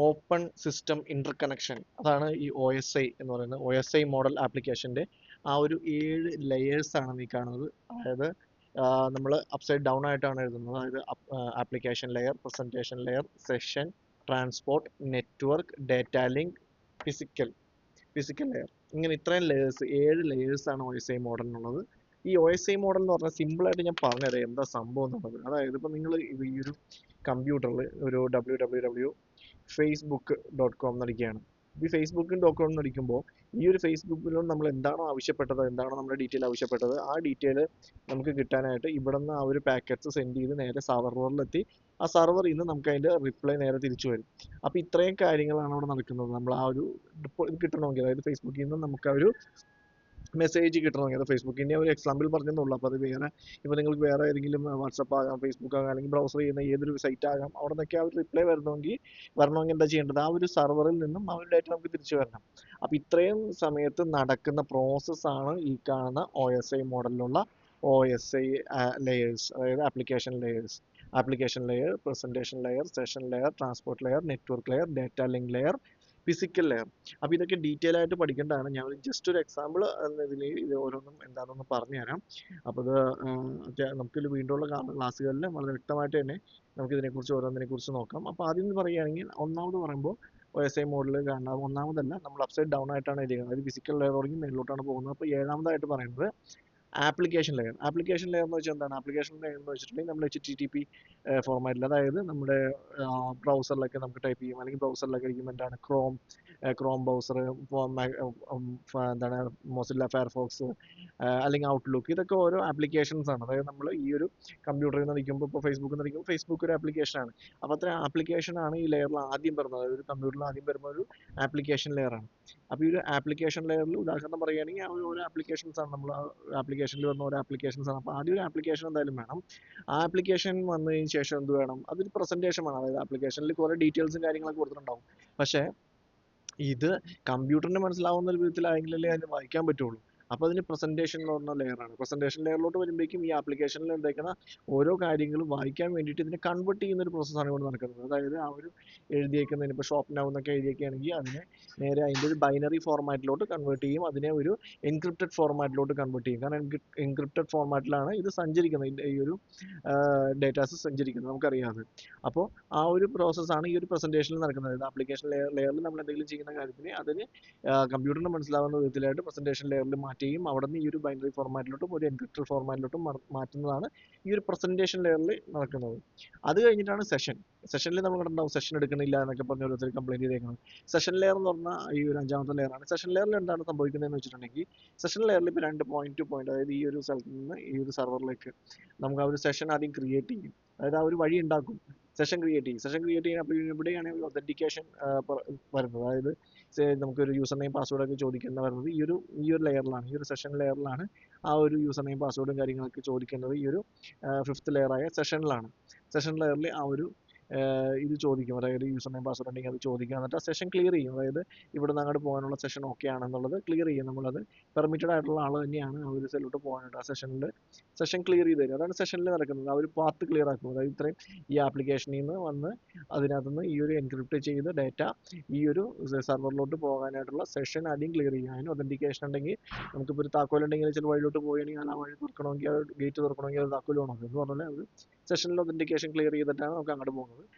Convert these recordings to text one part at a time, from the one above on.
Open system interconnection. അതാണ് ഈ OSI എന്ന് പറയുന്നത്. OSI മോഡൽ ആപ്ലിക്കേഷന്റെ ആ ഒരു 7 ലെയേഴ്സ് ആണ് ഈ കാണുന്നത്. അതായത് നമ്മൾ അപ്സൈഡ് ഡൗൺ ആയിട്ടാണ് എഴുതുന്നത്. അതായത് application layer, presentation layer, session, transport, network, data link, physical layer. ഇങ്ങനെ ഇത്രയും ലെയേഴ്സ്, 7 ലെയേഴ്സ് ആണ് OSI മോഡലിനുള്ളത്. ഈ OSI മോഡൽ എന്ന് പറഞ്ഞാൽ സിമ്പിൾ ആയിട്ട് ഞാൻ പറഞ്ഞുതരാം എന്താ സംഭവം എന്നുള്ളത്. അതായത് ഇപ്പൊ നിങ്ങൾ ഈ ഒരു കമ്പ്യൂട്ടറിൽ ഒരു www.facebook.com എന്നടിക്കുകയാണ്. ഈ facebook.com എന്നടിക്കുമ്പോൾ ഈ ഒരു ഫേസ്ബുക്കിലും നമ്മൾ എന്താണോ ആവശ്യപ്പെട്ടത്, എന്താണോ നമ്മുടെ ഡീറ്റെയിൽ ആവശ്യപ്പെട്ടത്, ആ ഡീറ്റെയിൽ നമുക്ക് കിട്ടാനായിട്ട് ഇവിടുന്ന് ആ ഒരു പാക്കറ്റ്സ് സെൻഡ് ചെയ്ത് നേരെ സർവറിലെത്തി ആ സർവറിൽ നിന്ന് നമുക്ക് അതിന്റെ റിപ്ലൈ നേരെ തിരിച്ചു വരും. അപ്പൊ ഇത്രയും കാര്യങ്ങളാണ് അവിടെ നടക്കുന്നത്. നമ്മൾ ആ ഒരു ഇത് കിട്ടണമെങ്കിൽ, അതായത് ഫേസ്ബുക്കിൽ നിന്ന് നമുക്ക് ആ ഒരു മെസ്സേജ് കിട്ടണമെങ്കിൽ, അത് ഫേസ്ബുക്കിന്റെ ഒരു എക്സാമ്പിൾ പറഞ്ഞെന്നുള്ളൂ. അപ്പോൾ അത് വേറെ, ഇപ്പോൾ നിങ്ങൾക്ക് വേറെ ഏതെങ്കിലും വാട്സപ്പ് ആകാം, ഫേസ്ബുക്ക് ആകാം, അല്ലെങ്കിൽ ബ്രൗസർ ചെയ്യുന്ന ഏതൊരു സൈറ്റ് ആകാം, അവിടെ നിന്നൊക്കെ ആ ഒരു റിപ്ലൈ വരണമെങ്കിൽ എന്താ ചെയ്യേണ്ടത്? ആ ഒരു സർവറിൽ നിന്നും ആ ഒരു ഡേറ്റ നമുക്ക് തിരിച്ചു വരണം. അപ്പോൾ ഇത്രയും സമയത്ത് നടക്കുന്ന പ്രോസസ്സാണ് ഈ കാണുന്ന OSI മോഡലിലുള്ള OSI ലെയേഴ്സ്, അതായത് application layer, presentation layer, session layer, transport layer, network layer, data link layer, physical layer. അപ്പോൾ ഇതൊക്കെ ഡീറ്റെയിൽ ആയിട്ട് പഠിക്കേണ്ടതാണ്. ഞാൻ ജസ്റ്റ് ഒരു എക്സാമ്പിൾ എന്നതിൽ ഇത് ഓരോന്നും എന്താണെന്ന് പറഞ്ഞു തരാം. അപ്പോൾ ഇത് നമുക്കിത് വീണ്ടുമുള്ള ക്ലാസ്സുകളിൽ വളരെ വ്യക്തമായിട്ട് തന്നെ നമുക്ക് ഇതിനെക്കുറിച്ച് ഓരോന്നിനെക്കുറിച്ച് നോക്കാം. അപ്പോൾ ആദ്യം എന്ന് പറയുകയാണെങ്കിൽ, ഒന്നാമത് പറയുമ്പോൾ OSI മോഡൽ കാണാം. ഒന്നാമതല്ല, നമ്മൾ അപ്സൈഡ് ഡൗൺ ആയിട്ടാണ് എഴുതുന്നത്. അതായത് ഫിസിക്കൽ ലെയർ തുടങ്ങി മേളിലോട്ടാണ് പോകുന്നത്. അപ്പോൾ ഏഴാമതായിട്ട് പറയുന്നത് ആപ്ലിക്കേഷൻ ലെയർ. ആപ്ലിക്കേഷൻ ലെയർ എന്ന് വെച്ചാൽ എന്താണ്? ആപ്ലിക്കേഷൻ ലെയർ എന്ന് വെച്ചിട്ടുണ്ടെങ്കിൽ നമ്മൾ HTTP ഫോർമാറ്റിൽ, അതായത് നമ്മുടെ ബ്രൗസറിലൊക്കെ നമുക്ക് ടൈപ്പ് ചെയ്യും, അല്ലെങ്കിൽ ബ്രൗസറിലൊക്കെ ഇരിക്കുമ്പോൾ എന്താണ് ക്രോം ബ്രൗസർ, എന്താണ് മൊസില്ല ഫയർഫോക്സ്, അല്ലെങ്കിൽ ഔട്ട്ലുക്ക്, ഇതൊക്കെ ഓരോ ആപ്ലിക്കേഷൻസ് ആണ്. അതായത് നമ്മൾ ഈ ഒരു കമ്പ്യൂട്ടറിൽ നിന്ന് നിൽക്കുമ്പോൾ, ഇപ്പോൾ ഫേസ്ബുക്കിൽ നിന്ന് നിൽക്കുമ്പോൾ ഫേസ്ബുക്ക് ഒരു ആപ്ലിക്കേഷൻ ആണ്. അപ്പോൾ അത്ര ആപ്ലിക്കേഷൻ ആണ് ഈ ലെയറിൽ ആദ്യം വരുന്നത്. അതായത് ഒരു കമ്പ്യൂട്ടറിൽ ആദ്യം വരുന്ന ഒരു ആപ്ലിക്കേഷൻ ലെയർ ആണ്. അപ്പോൾ ഈ ഒരു ആപ്ലിക്കേഷൻ ലെയറിൽ ഉദാഹരണം പറയുകയാണെങ്കിൽ ആ ഓരോ ആപ്ലിക്കേഷൻസ് ആണ്, നമ്മൾ ആപ്ലിക്കേഷനിൽ വരുന്ന ഓരോ ആപ്ലിക്കേഷൻസ് ആണ്. അപ്പോൾ ആദ്യം ഒരു ആപ്ലിക്കേഷൻ എന്തായാലും വേണം. ആ ആപ്ലിക്കേഷൻ വന്നതിന് ശേഷം എന്ത് വേണം? അതൊരു പ്രസന്റേഷൻ വേണം. അതായത് ആപ്ലിക്കേഷനിൽ കുറേ ഡീറ്റെയിൽസും കാര്യങ്ങളൊക്കെ കൊടുത്തിട്ടുണ്ടാവും. പക്ഷേ ഇത് കമ്പ്യൂട്ടറിന് മനസ്സിലാവുന്ന ഒരു വിധത്തിലായെങ്കിലല്ലേ അതിന് വായിക്കാൻ പറ്റുള്ളൂ. അപ്പോൾ അതിന് പ്രസന്റേഷൻ എന്ന് പറഞ്ഞ ലെയറാണ്. പ്രസന്റേഷൻ ലെയറിലോട്ട് വരുമ്പോഴേക്കും ഈ ആപ്ലിക്കേഷനിൽ എന്തായിരിക്കണം, ഓരോ കാര്യങ്ങളും വായിക്കാൻ വേണ്ടിയിട്ട് ഇതിനെ കൺവേർട്ട് ചെയ്യുന്ന ഒരു പ്രോസസ്സാണ് ഇവിടെ നടക്കുന്നത്. അതായത് ആ ഒരു എഴുതിയേക്കുന്നതിന്, ഇപ്പോൾ ഷോപ്പ് നൗ എന്നൊക്കെ എഴുതിയൊക്കെയാണെങ്കിൽ അതിനെ നേരെ അതിൻ്റെ ഒരു ബൈനറി ഫോർമാറ്റിലോട്ട് കൺവേർട്ട് ചെയ്യും, അതിനെ ഒരു എൻക്രിപ്റ്റഡ് ഫോർമാറ്റിലോട്ട് കൺവേർട്ട് ചെയ്യും. കാരണം എൻക്രിപ്റ്റഡ് ഫോർമാറ്റിലാണ് ഇത് സഞ്ചരിക്കുന്നത്, ഈ ഒരു ഡേറ്റാസ് സഞ്ചരിക്കുന്നത്, നമുക്കറിയാം. അപ്പോൾ ആ ഒരു പ്രോസസ്സാണ് ഈ ഒരു പ്രസന്റേഷനിൽ നടക്കുന്നത്. അതായത് ആപ്ലിക്കേഷൻ ലെയറിൽ നമ്മൾ എന്തെങ്കിലും ചെയ്യുന്ന കാര്യത്തിന് അതിന് കമ്പ്യൂട്ടറിന് മനസ്സിലാവുന്ന വിധത്തിലായിട്ട് പ്രസന്റേഷൻ ലെയറിൽ മാറ്റുകയും അവിടെ നിന്ന് ഈ ഒരു ബൈനറി ഫോർമാറ്റിലോട്ടും ഒരു എൻക്രിപ്റ്റഡ് ഫോർമാറ്റിലോട്ടും മാറ്റുന്നതാണ് ഈ ഒരു പ്രസന്റേഷൻ ലെയറിൽ നടക്കുന്നത്. അത് കഴിഞ്ഞിട്ടാണ് സെഷനിൽ നമ്മൾ കണ്ടിട്ടുണ്ടാവും, സെഷൻ എടുക്കണില്ല എന്നൊക്കെ പറഞ്ഞ് ഓരോരുത്തർ കംപ്ലൈന്റ് ചെയ്തേക്കുന്നത്. സെഷൻ ലെയർ എന്ന് പറഞ്ഞാൽ ഈ ഒരു അഞ്ചാമത്തെ ലെയറാണ്. സെഷൻ ലെയറിൽ എന്താണ് സംഭവിക്കുന്നതെന്ന് വെച്ചിട്ടുണ്ടെങ്കിൽ, സെഷൻ ലെയറിൽ ഇപ്പോൾ 2 പോയിന്റ് ടു പോയിന്റ്, അതായത് ഈ ഒരു സ്ഥലത്ത് നിന്ന് ഈ ഒരു സർവറിലേക്ക് നമുക്ക് ആ ഒരു സെഷൻ ആദ്യം ക്രിയേറ്റ് ചെയ്യും. അതായത് ആ ഒരു വഴി ഉണ്ടാക്കും, സെഷൻ ക്രിയേറ്റ് ചെയ്യും. അപ്പോൾ ഇവിടെയാണ് ഒരു ഒതന്റിക്കേഷൻ വരുന്നത്. അതായത് നമുക്കൊരു യൂസർ നെയിം പാസ്വേഡ് ഒക്കെ ചോദിക്കുന്ന വരുന്നത് ഈ ഒരു ലെയറിലാണ്, ഈ ഒരു സെഷൻ ലെയറിലാണ്. ആ ഒരു യൂസർ നെയിം പാസ്വേഡും കാര്യങ്ങളൊക്കെ ചോദിക്കുന്നത് ഈ ഒരു 5th ലെയറായ സെഷനിലാണ്. സെഷൻ ലെയറിൽ ആ ഒരു ഇത് ചോദിക്കും, അതായത് യൂസർ നെയിം പാസ്വേഡ് ഉണ്ടെങ്കിൽ അത് ചോദിക്കുക, എന്നിട്ട് ആ സെഷൻ ക്ലിയർ ചെയ്യും. അതായത് ഇവിടെ നിന്ന് അങ്ങോട്ട് പോകാനുള്ള സെഷൻ ഓക്കെ ആണെന്നുള്ളത് ക്ലിയർ ചെയ്യും. നമ്മളത് പെർമിറ്റഡ് ആയിട്ടുള്ള ആൾ തന്നെയാണ് ആ ഒരു സെല്ലോട്ട് പോകാനായിട്ട്. ആ സെഷൻ ക്ലിയർ ചെയ്ത് തരും. അതാണ് സെഷനിൽ നടക്കുന്നത്. ആ ഒരു പാത്ത് ക്ലിയർ ആക്കും. അതായത് ഇത്രയും ഈ ആപ്ലിക്കേഷനിൽ നിന്ന് വന്ന് അതിനകത്തുനിന്ന് ഈ ഒരു എൻക്രിപ്റ്റ് ചെയ്ത ഡാറ്റ ഈ ഒരു സെർവറിലോട്ട് പോകാനായിട്ടുള്ള സെഷൻ ആദ്യം ക്ലിയർ ചെയ്യും. അതിന് ഒതന്റിക്കേഷൻ ഉണ്ടെങ്കിൽ, നമുക്കിപ്പോൾ ഒരു താക്കോൽ ഉണ്ടെങ്കിൽ ചില വഴിയിലോട്ട് പോവുകയാണെങ്കിൽ ആ വഴി തുറക്കണമെങ്കിൽ, ആ ഗേറ്റ് തുറക്കണമെങ്കിൽ അത് താക്കോൽ വേണം. എന്ന് പറഞ്ഞാൽ അത് സെഷനിൽ ഒതന്റിക്കേഷൻ ക്ലിയർ ചെയ്തിട്ടാണ് നമുക്ക് അങ്ങോട്ട് പോകുന്നത്.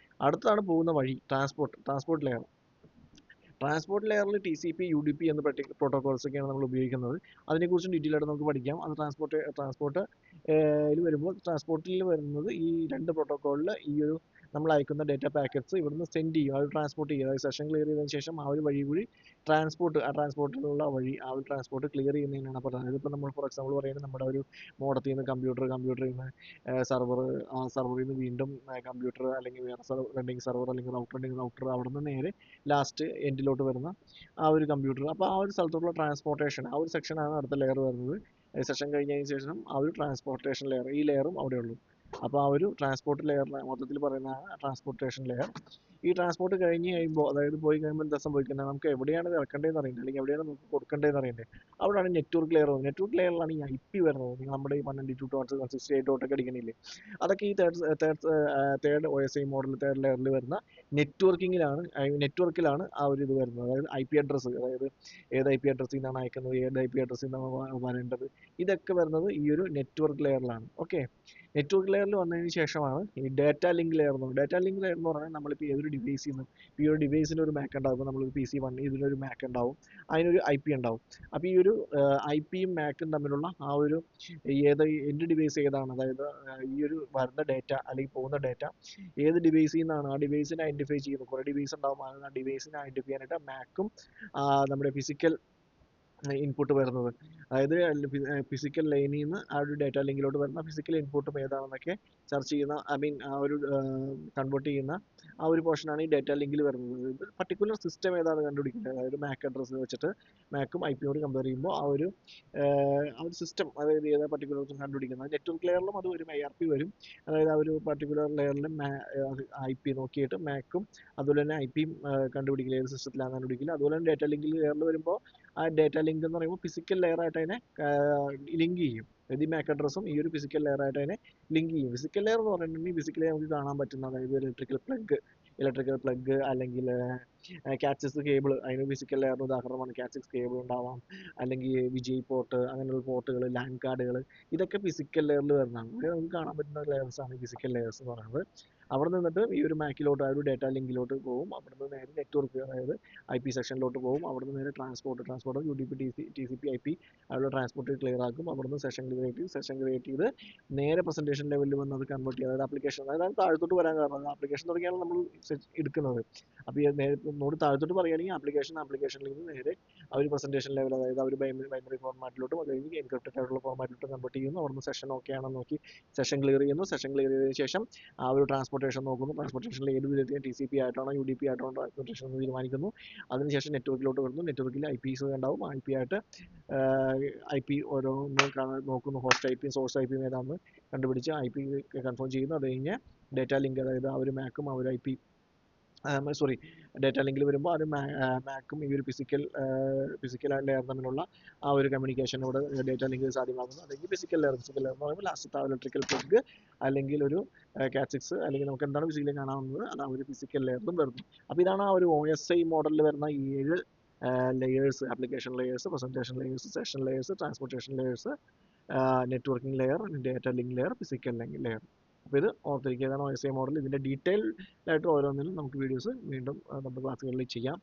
അടുത്താണ് പോകുന്ന വഴി ട്രാൻസ്പോർട്ട് ലെയർ. ട്രാൻസ്പോർട്ട് ലെയറിൽ TCP, UDP എന്ന പ്രോട്ടോകോൾസ് ഒക്കെയാണ് നമ്മൾ ഉപയോഗിക്കുന്നത്. അതിനെക്കുറിച്ചും ഡീറ്റെയിൽ ആയിട്ട് നമുക്ക് പഠിക്കാം. അത് ട്രാൻസ്പോർട്ടിൽ വരുന്നത് ഈ 2 പ്രോട്ടോകോളിൽ ഈ ഒരു നമ്മൾ അയക്കുന്ന ഡേറ്റ പാക്കറ്റ്സ് ഇവിടുന്ന് സെൻഡ് ചെയ്യും, അത് ട്രാൻസ്പോർട്ട് ചെയ്യും. അതായത് സെഷൻ ക്ലിയർ ചെയ്തതിന് ശേഷം ആ ഒരു വഴി കൂടി ട്രാൻസ്പോർട്ടിലുള്ള വഴി, ആ ഒരു ട്രാൻസ്പോർട്ട് ക്ലിയർ ചെയ്യുന്നതിനാണ് പറയുന്നത്. ഇതിപ്പോൾ നമ്മൾ ഫോർ എക്സാമ്പിൾ പറയുന്നത്, നമ്മുടെ ഒരു മോഡത്തിൽ നിന്ന് കമ്പ്യൂട്ടറിൽ നിന്ന് സർവറിൽ നിന്ന് വീണ്ടും കമ്പ്യൂട്ടർ, അല്ലെങ്കിൽ വേറെ സർവർ, അല്ലെങ്കിൽ റൗട്ടർ അവിടെ നിന്ന് നേരെ ലാസ്റ്റ് എൻഡിലോട്ട് വരുന്ന ആ ഒരു കമ്പ്യൂട്ടർ. അപ്പോൾ ആ ഒരു സ്ഥലത്തോട്ടുള്ള ട്രാൻസ്പോർട്ടേഷൻ, ആ ഒരു സെക്ഷനാണ് അടുത്ത ലെയർ വരുന്നത്. സെഷൻ കഴിഞ്ഞതിന് ശേഷം ആ ഒരു ട്രാൻസ്പോർട്ടേഷൻ ലെയർ, ഈ ലെയറും അവിടെ ഉള്ളൂ. അപ്പോൾ ആ ഒരു ട്രാൻസ്പോർട്ട് ലെയറിനെ മൊത്തത്തിൽ പറയുന്നതാണ് ട്രാൻസ്പോർട്ടേഷൻ ലെയർ. ഈ ട്രാൻസ്പോർട്ട് കഴിഞ്ഞ് കഴിയുമ്പോൾ, അതായത് പോയി കഴിയുമ്പോൾ എന്താ സംഭവിക്കുന്നത്, നമുക്ക് എവിടെയാണ് ഇത് ഇറക്കേണ്ടതെന്ന് അറിയണ്ടേ, അല്ലെങ്കിൽ എവിടെയാണ് നമുക്ക് കൊടുക്കേണ്ടതെന്ന് അറിയണ്ടേ. അവിടെയാണ് നെറ്റ്വർക്ക് ലെയർ വരുന്നത്. നെറ്റ്വർക്ക് ലെയറിലാണ് ഈ IP വരുന്നത്. നിങ്ങൾ നമ്മുടെ ഈ 192.168 അടിക്കണില്ലേ, അതൊക്കെ ഈ തേർഡ് OSI മോഡൽ തേർഡ് ലെയറിൽ വരുന്ന നെറ്റ്വർക്കിലാണ് ആ ഒരു ഇത് വരുന്നത്. അതായത് IP അഡ്രസ്സ്, അതായത് ഏത് IP അഡ്രസ്സിൽ നിന്നാണ് അയക്കുന്നത്, ഏത് IP അഡ്രസ്സിൽ നിന്നാണ് വരേണ്ടത്, ഇതൊക്കെ വരുന്നത് ഈ ഒരു നെറ്റ്വർക്ക് ലെയറിലാണ്. ഓക്കെ, നെറ്റ്വർക്ക് ലെയറിൽ വന്നതിന് ശേഷമാണ് ഈ ഡാറ്റ ലിങ്ക് ലെയർ എന്ന് പറയുന്നത്. ഡാറ്റ ലിങ്ക് ലെയർ എന്ന് പറഞ്ഞാൽ നമ്മളിപ്പോൾ ഏതൊരു ഡിവൈസിൽ നിന്ന്, ഇപ്പോൾ ഈ ഒരു ഡിവൈസിന് ഒരു മാക്ക് ഉണ്ടാവും. ഇപ്പോൾ നമ്മൾ PC1 ഇതിനൊരു മാക്ക് ഉണ്ടാവും, അതിനൊരു IP ഉണ്ടാവും. അപ്പോൾ ഈ ഒരു IPയും മാക്കും തമ്മിലുള്ള ആ ഒരു എൻ്റെ ഡിവൈസ് ഏതാണ്, അതായത് ഈ ഒരു വരുന്ന ഡാറ്റ അല്ലെങ്കിൽ പോകുന്ന ഡാറ്റ ഏത് ഡിവൈസിൽ നിന്നാണ്, ആ ഡിവൈസിനെ ഐഡന്റിഫൈ ചെയ്യുന്നു. കുറേ ഡിവൈസ് ഉണ്ടാവും, ആ ഡിവൈസിനെ ഐഡന്റിഫൈ ചെയ്യാനായിട്ട് മാക്കും നമ്മുടെ ഫിസിക്കൽ ഇൻപുട്ട് വരുന്നത്. അതായത് ഫിസിക്കൽ ലൈനിൽ നിന്ന് ആ ഒരു ഡാറ്റ ലിങ്കിലോട്ട് വരുന്ന ഫിസിക്കൽ ഇൻപുട്ടും ഏതാണെന്നൊക്കെ സെർച്ച് ചെയ്യുന്ന, ആ ഒരു കൺവേർട്ട് ചെയ്യുന്ന ആ ഒരു പോർഷനാണ് ഈ ഡാറ്റ ലിങ്കിൽ വരുന്നത്. ഇത് പർട്ടിക്കുലർ സിസ്റ്റം ഏതാണ് കണ്ടുപിടിക്കുന്നത്, അതായത് മാക്ക് അഡ്രസ്സ് വെച്ചിട്ട് മാക്കും IPയോട് കമ്പയർ ചെയ്യുമ്പോൾ ആ ഒരു സിസ്റ്റം, അതായത് ഏതാ പർട്ടിക്കുലർ കണ്ടുപിടിക്കുന്നത്. നെറ്റ്വർക്ക് ലെയറിലും അത് വരും, ARP വരും. അതായത് ആ ഒരു പർട്ടിക്കുലർ ലെയറിലും IP നോക്കിയിട്ട് മാക്കും അതുപോലെ തന്നെ IPയും കണ്ടുപിടിക്കില്ല, ഏത് സിസ്റ്റത്തിലാണ് കണ്ടുപിടിക്കില്ല. അതുപോലെ തന്നെ ഡാറ്റ ലിങ്കിൽ ലെയറിൽ വരുമ്പോൾ ആ ഡാറ്റ ലിങ്ക് എന്ന് പറയുമ്പോൾ ഫിസിക്കൽ ലെയർ ആയിട്ട് അതിനെ ലിങ്ക് ചെയ്യും. ഈ മാക്ക് അഡ്രസ്സും ഈ ഒരു ഫിസിക്കൽ ലെയർ ആയിട്ട് അതിനെ ലിങ്ക് ചെയ്യും. ഫിസിക്കൽ ലെയർ എന്ന് പറഞ്ഞിട്ടുണ്ടെങ്കിൽ ഫിസിക്കലി നമുക്ക് കാണാൻ പറ്റുന്ന, അതായത് ഇലക്ട്രിക്കൽ പ്ലഗ് അല്ലെങ്കിൽ കാറ്റ്സിസ് കേബിൾ, അതിന് ഫിസിക്കൽ ലെയറിന് ഉദാഹരണമാണ്. കാറ്റ്സിസ് കേബിൾ ഉണ്ടാവാം, അല്ലെങ്കിൽ വിജയ് പോർട്ട്, അങ്ങനെയുള്ള പോർട്ടുകൾ, ലാൻ കാർഡുകൾ, ഇതൊക്കെ ഫിസിക്കൽ ലെയറിൽ വരുന്നതാണ്. ഇവിടെ നമുക്ക് കാണാൻ പറ്റുന്ന ലെയർസ് ആണ് ഫിസിക്കൽ ലെയർസ് എന്ന് പറയുന്നത്. അവിടെ നിന്നിട്ട് ഈ ഒരു മാക്കിലോട്ട്, ആ ഒരു ഡാറ്റ ലിങ്കിലോട്ട് പോകും. അവിടെ നിന്ന് നേരെ നെറ്റ്വർക്ക്, അതായത് IP സെക്ഷനിലോട്ട് പോകും. അവിടെ നിന്ന് നേരെ ട്രാൻസ്പോർട്ട് UDP TCP IP അവിടെ ട്രാൻസ്പോർട്ട് ക്ലിയർ ആക്കും. അവിടെ നിന്ന് സെഷൻ ക്രിയേറ്റ് ചെയ്ത് നേരെ പ്രസന്റേഷൻ ലെവലിൽ വന്ന് അത് കൺവേർട്ട് ചെയ്യുക. അതായത് ആപ്ലിക്കേഷൻ, അതായത് താഴത്തോട്ട് വരാൻ കാരണം ആപ്ലിക്കേഷൻ തുടങ്ങിയാണ് നമ്മൾ എടുക്കുന്നത്. അപ്പോൾ ഈ നോട് താഴത്തോട്ട് പറയുകയാണെങ്കിൽ ആപ്ലിക്കേഷനിൽ നിന്ന് നേരെ ആ ഒരു പ്രസന്റേഷൻ ലെവൽ, അതായത് ആ ഒരു ബൈനറി ഫോർമാറ്റിലോട്ടും അല്ലെങ്കിൽ എൻക്രിപ്റ്റഡ് ആയിട്ടുള്ള ഫോർമാറ്റിലോട്ടും കൺവേർട്ട് ചെയ്യുന്നു. അവിടെ നിന്ന് സെഷൻ ഓക്കെ ആണെന്ന് നോക്കി സെഷൻ ക്ലിയർ ചെയ്യുന്നു. സെഷൻ ക്ലിയർ ചെയ്തതിനു ശേഷം ആ ഒരു ട്രാൻസ്പോർട്ടേഷൻ നോക്കുന്നു. ട്രാൻസ്പോർട്ടേഷനിൽ ഏത് വിധത്തിൽ TCP ആയിട്ടാണോ UDP ആയിട്ടാണോ ട്രാൻസ്പോർട്ടേഷൻ എന്ന് തീരുമാനിക്കുന്നു. അതിനുശേഷം നെറ്റ്വർക്കിലോട്ട് വരുന്നു. നെറ്റ്വർക്കിൽ IPs ഉണ്ടാവും. IP ആയിട്ട് IP ഓരോന്ന് നോക്കുന്നു. ഹോസ്റ്റ് IPയും സോഴ്സ് IPയും ഏതാണെന്ന് കണ്ടുപിടിച്ച് IP കൺഫേം ചെയ്യുന്നു. അത് കഴിഞ്ഞ് ഡാറ്റ ലിങ്ക്, അതായത് ആ ഒരു മാക്കും ആ ഒരു IP ഡാറ്റ ലിങ്കിൽ വരുമ്പോൾ അത് മാക്കും ഈ ഒരു ഫിസിക്കൽ ലെയർ തമ്മിലുള്ള ആ ഒരു കമ്മ്യൂണിക്കേഷൻ ഇവിടെ ഡാറ്റ ലിങ്ക് സാധ്യമാകുന്നു. അല്ലെങ്കിൽ ഫിസിക്കൽ ലെയർ എന്ന് പറയുമ്പോൾ ലാസ്റ്റത്തെ ഇലക്ട്രിക്കൽ പ്ലഗ് അല്ലെങ്കിൽ ഒരു കാറ്റ്6, അല്ലെങ്കിൽ നമുക്ക് എന്താണ് ഫിസിക്കലി കാണാവുന്നത് അത് ആ ഒരു ഫിസിക്കൽ ലെയറിലും വരുന്നു. അപ്പോൾ ഇതാണ് ആ ഒരു OSI മോഡലിൽ വരുന്ന 7 layers: application layers, presentation layers, session layers, transportation layers, networking layer, data link layer, physical layer. അപ്പോൾ ഇത് ഓർത്തിരിക്കുക, ഇതാണ് OSI മോഡൽ. ഇതിൻ്റെ ഡീറ്റെയിൽ ആയിട്ട് ഓരോന്നിനും നമുക്ക് വീഡിയോസ് വീണ്ടും നമ്മുടെ ക്ലാസ്സുകളിൽ ചെയ്യാം.